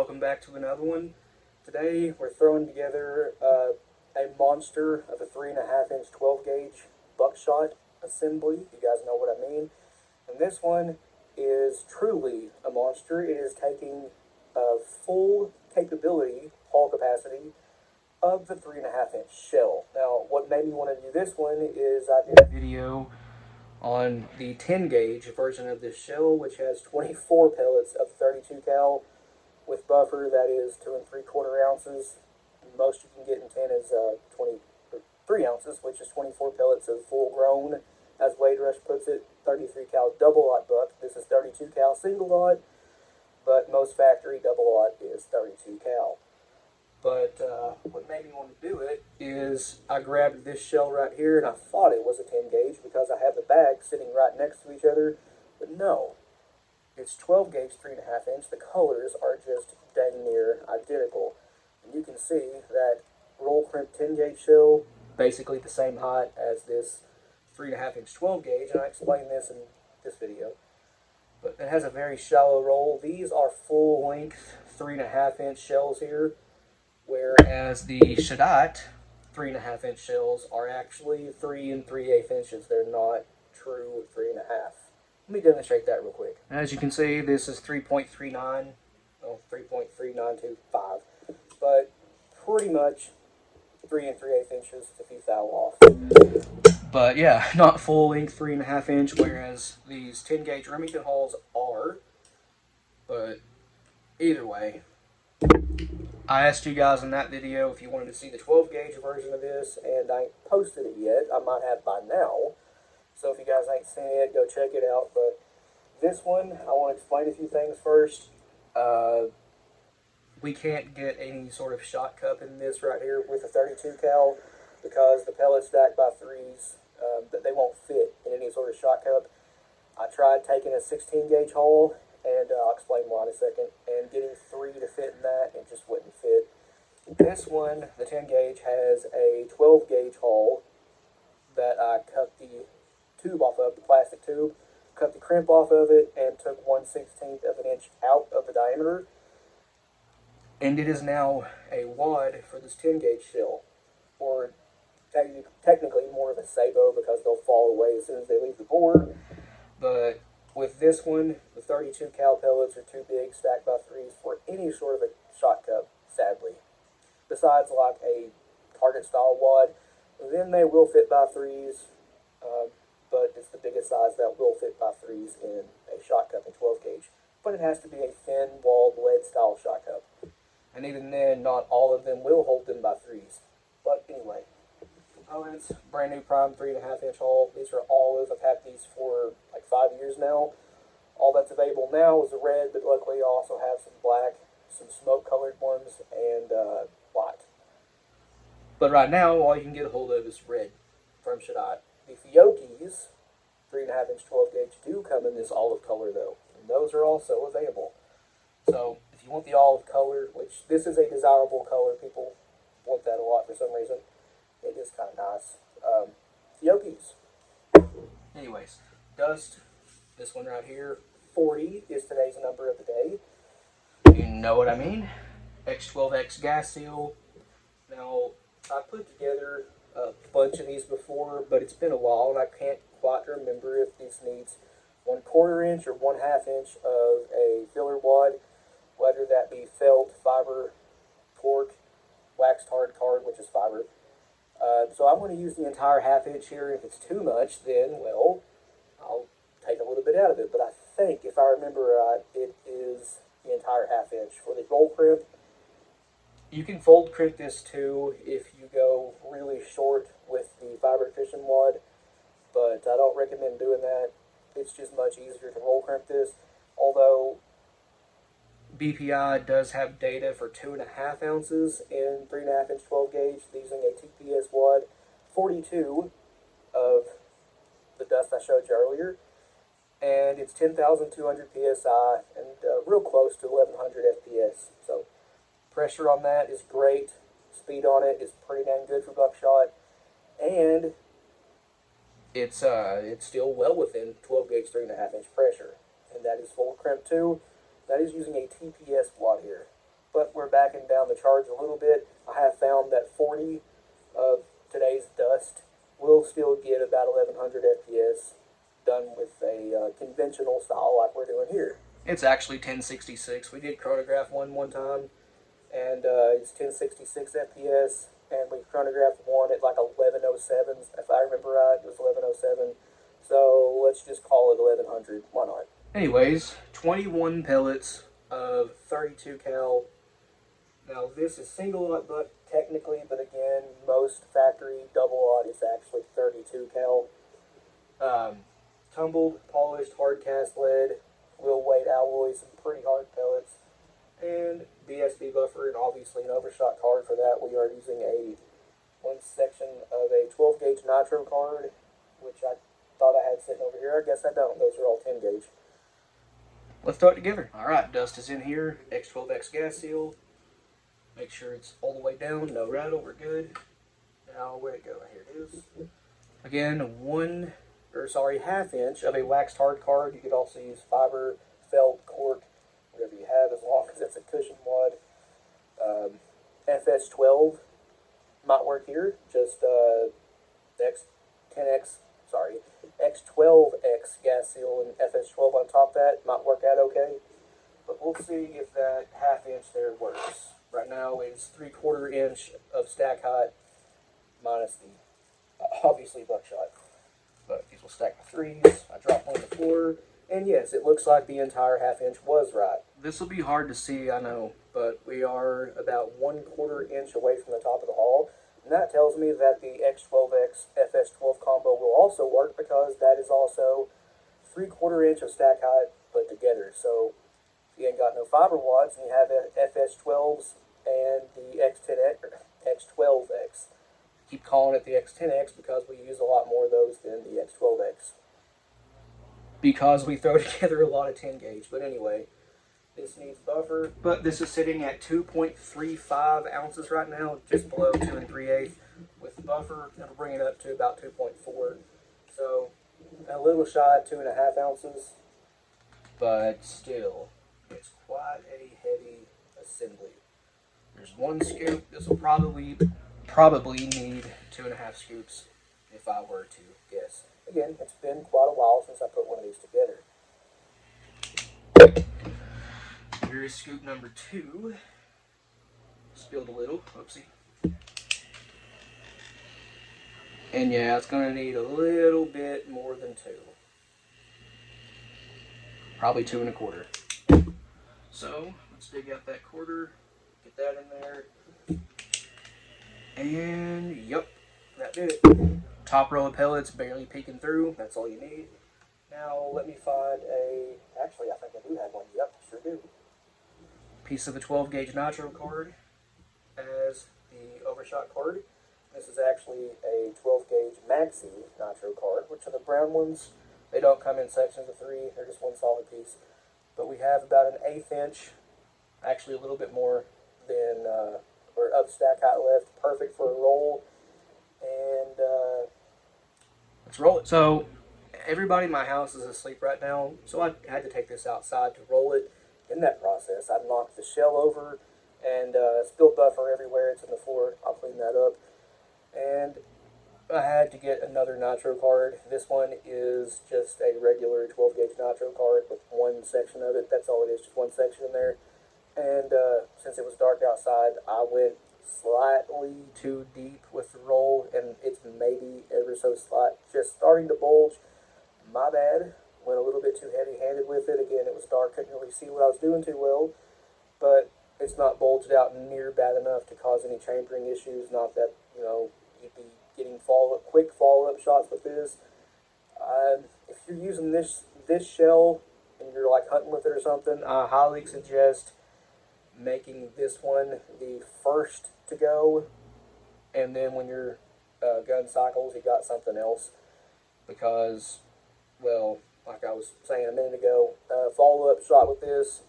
welcome back to another one. Today we're throwing together a monster of a 3.5 inch 12 gauge buckshot assembly. You guys know what I mean. And this one is truly a monster. It is taking a full capability, hull capacity, of the 3.5 inch shell. Now, what made me want to do this one is I did a video on the 10 gauge version of this shell, which has 24 pellets of 32 cal with buffer that is 2 3/4 ounces. Most you can get in 10 is 23 ounces, which is 24 pellets of full grown, as Wade Rush puts it, 33 cal double aught buck. This is 32 cal single aught, but most factory double aught is 32 cal. But what made me want to do it is I grabbed this shell right here and I thought it was a 10 gauge because I have the bags sitting right next to each other, but no. It's 12 gauge 3.5 inch. The colors are just dang near identical. And you can see that roll crimp 10 gauge shell, basically the same height as this 3.5 inch 12 gauge, and I explained this in this video. But it has a very shallow roll. These are full length 3.5 inch shells here, whereas the Shadite 3.5 inch shells are actually 3 3/8 inches. They're not true 3.5. Let me demonstrate that real quick. As you can see, this is 3.39, well, 3.3925, but pretty much 3 3/8 inches if you foul off. But yeah, not full length 3.5 inch, whereas these 10 gauge Remington hulls are. But either way, I asked you guys in that video if you wanted to see the 12 gauge version of this, and I ain't posted it yet. I might have by now. So if you guys ain't seen it, go check it out. But this one, I want to explain a few things first. We can't get any sort of shot cup in this right here with a 32 cal because the pellets stacked by threes, that they won't fit in any sort of shot cup. I tried taking a 16 gauge hole, and I'll explain why in a second, and getting 3 to fit in that, it just wouldn't fit. This one, the 10 gauge, has a 12 gauge hole that I cut the tube off of, the plastic tube, cut the crimp off of it, and took 1/16 of an inch out of the diameter. And it is now a wad for this 10 gauge shell, or technically more of a sabot because they'll fall away as soon as they leave the board. But with this one, the 32 cal pellets are too big, stacked by threes, for any sort of a shot cup, sadly. Besides like a target style wad, then they will fit by threes, but it's the biggest size that will fit by threes in a shot cup in 12 gauge. But it has to be a thin walled lead style shot cup. And even then, not all of them will hold them by threes. But anyway, components, brand new prime 3.5 inch hull. These are olive. I've had these for like 5 years now. All that's available now is the red, but luckily I also have some black, some smoke colored ones, and white. But right now, all you can get a hold of is red from Shadite. The Fiocchi's 3.5 inch 12 gauge do come in this olive color though, and those are also available. So if you want the olive color, which this is a desirable color, people want that a lot for some reason. It is kind of nice. Fiocchi's. Anyways, dust. This one right here, 40 is today's number of the day. You know what I mean? X12X gas seal. Now, I put together a bunch of these before, but it's been a while and I can't quite remember if this needs 1/4 inch or 1/2 inch of a filler wad, whether that be felt, fiber, cork, waxed hard card, which is fiber. So I'm going to use the entire 1/2 inch here. If it's too much, then, well, I'll take a little bit out of it. But I think, if I remember right, it is the entire 1/2 inch. For the roll crimp, you can fold crimp this too if you go really short with the fiber cushion wad, but I don't recommend doing that. It's just much easier to roll crimp this, although BPI does have data for 2.5 ounces in 3.5 inch 12 gauge using a TPS wad, 42 of the dust I showed you earlier, and it's 10,200 psi and real close to 1100 FPS. So pressure on that is great. Speed on it is pretty dang good for buckshot, and it's still well within 12 gauge 3.5 inch pressure, and that is full crimp too. That is using a TPS wad here. but we're backing down the charge a little bit. I have found that 40 of today's dust will still get about 1100 FPS done with a conventional style like we're doing here. It's actually 1066. We did chronograph one time, and it's 1066 FPS, and we chronographed one at like 1107. If I remember right, it was 1107. So let's just call it 1100. Why not? Anyways, 21 pellets of 32 cal. Now this is single aught butt technically, but again, most factory double aught is actually 32 cal. Tumbled, polished, hard cast lead, wheel weight alloys, some pretty hard pellets, and BSB buffer, and obviously an overshot card. For that, we are using one section of a 12 gauge nitro card, which I thought I had sitting over here. I guess I don't. Those are all 10 gauge. Let's throw it together. Alright, dust is in here. X12X gas seal. Make sure it's all the way down. No rattle. We're good. Now, where'd it go? Here it is. Again, half inch of a waxed hard card. You could also use fiber, felt, cork, whatever you have, as long as it's a cushion wad. FS12 might work here. Just X12X gas seal and FS12 on top of that might work out okay. But we'll see if that half inch there works. Right now it's 3/4 inch of stack height minus the obviously buckshot. But these will stack the threes. I dropped one to the floor, and yes, it looks like the entire half inch was right. This will be hard to see, I know, but we are about 1/4 inch away from the top of the hull, and that tells me that the X12X FS12 combo will also work, because that is also 3/4 inch of stack height put together. So if you ain't got no fiber wads and you have FS12s and the X12X. Keep calling it the X10X because we use a lot more of those than the X12X. Because we throw together a lot of 10 gauge. But anyway, this needs buffer. But this is sitting at 2.35 ounces right now, just below 2 3/8. With the buffer, it'll bring it up to about 2.4. So a little shy of 2.5 ounces. But still, it's quite a heavy assembly. There's one scoop. This will probably need 2.5 scoops if I were to guess. Again, it's been quite a while since I put one of these together. Here is scoop number 2. Spilled a little. Oopsie. And yeah, it's going to need a little bit more than 2. Probably 2 1/4. So, let's dig out that quarter. Get that in there. And yep, that did it. Top row of pellets barely peeking through. That's all you need. Now let me find actually I think I do have one. Yep, sure do. Piece of a 12 gauge nitro card as the overshot card. This is actually a 12 gauge maxi nitro card, which are the brown ones. They don't come in sections of 3. They're just one solid piece. But we have about an 1/8 inch, actually a little bit more than or of stack height left, perfect for a roll, and let's roll it. So everybody in my house is asleep right now, so I had to take this outside to roll it. In that process, I knocked the shell over and spilled buffer everywhere. It's in the floor. I'll clean that up. And I had to get another nitro card. This one is just a regular 12 gauge nitro card with one section of it. That's all it is, just one section in there. And since it was dark outside, I went slightly too deep with the roll, and it's maybe ever so slight, just starting to bulge. My bad. Went a little bit too heavy-handed with it. Again, it was dark, couldn't really see what I was doing too well, but it's not bulged out near bad enough to cause any chambering issues. Not that, you'd be getting quick follow-up shots with this. If you're using this shell and you're like hunting with it or something, I highly suggest making this one the first to go, and then when your gun cycles, you got something else, because, well, like I was saying a minute ago, follow-up shot with this,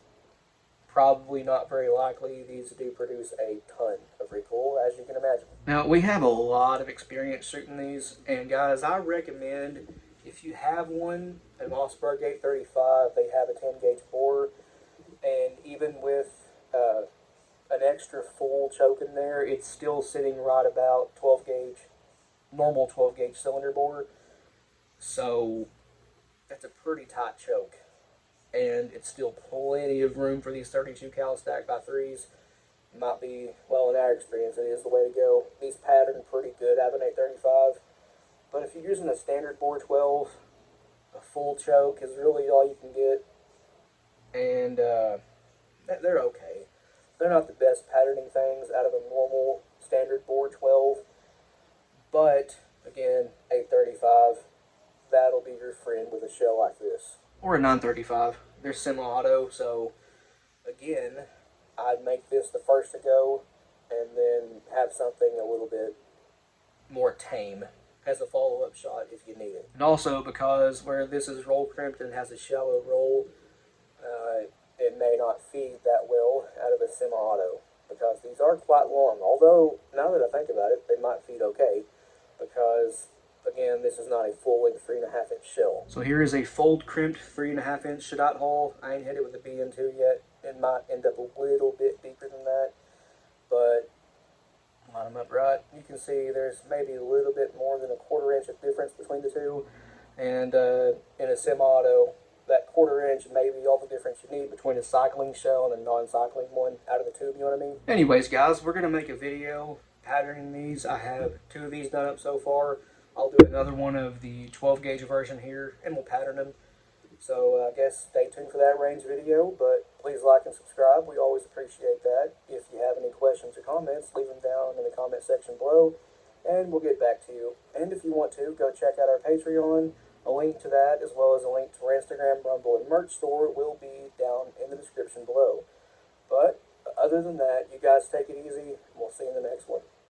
probably not very likely. These do produce a ton of recoil, as you can imagine. Now, we have a lot of experience shooting these, and guys, I recommend, if you have one, a Mossberg 835, they have a 10 gauge bore, and even with extra full choke in there. It's still sitting right about 12 gauge, normal 12 gauge cylinder bore. So that's a pretty tight choke. And it's still plenty of room for these 32 cal stack by threes. Might be, well, in our experience, it is the way to go. These pattern pretty good out of an 835. But if you're using a standard bore 12, a full choke is really all you can get. And they're okay. They're not the best patterning things out of a normal standard bore 12. But, again, 835, that'll be your friend with a shell like this. Or a 935. They're semi-auto, so, again, I'd make this the first to go, and then have something a little bit more tame as a follow-up shot if you need it. And also, because where this is roll crimped and has a shallow roll, it may not feed that well out of a semi-auto, because these are quite long. Although, now that I think about it, they might feed okay, because, again, this is not a full-length 3.5 inch shell. So here is a fold crimped 3.5 inch shadot hole. I ain't hit it with a BN2 yet. It might end up a little bit deeper than that, but line them up right. You can see there's maybe a little bit more than a 1/4 inch of difference between the two, and in a semi-auto, that 1/4 inch may be all the difference you need between a cycling shell and a non-cycling one out of the tube, you know what I mean? Anyways, guys, we're going to make a video patterning these. I have 2 of these done up so far. I'll do another one of the 12 gauge version here, and we'll pattern them. So I guess stay tuned for that range video, but please like and subscribe. We always appreciate that. If you have any questions or comments, leave them down in the comment section below, and we'll get back to you. And if you want to, go check out our Patreon. A link to that, as well as a link to our Instagram, Rumble, and merch store will be down in the description below. But other than that, you guys take it easy, and we'll see you in the next one.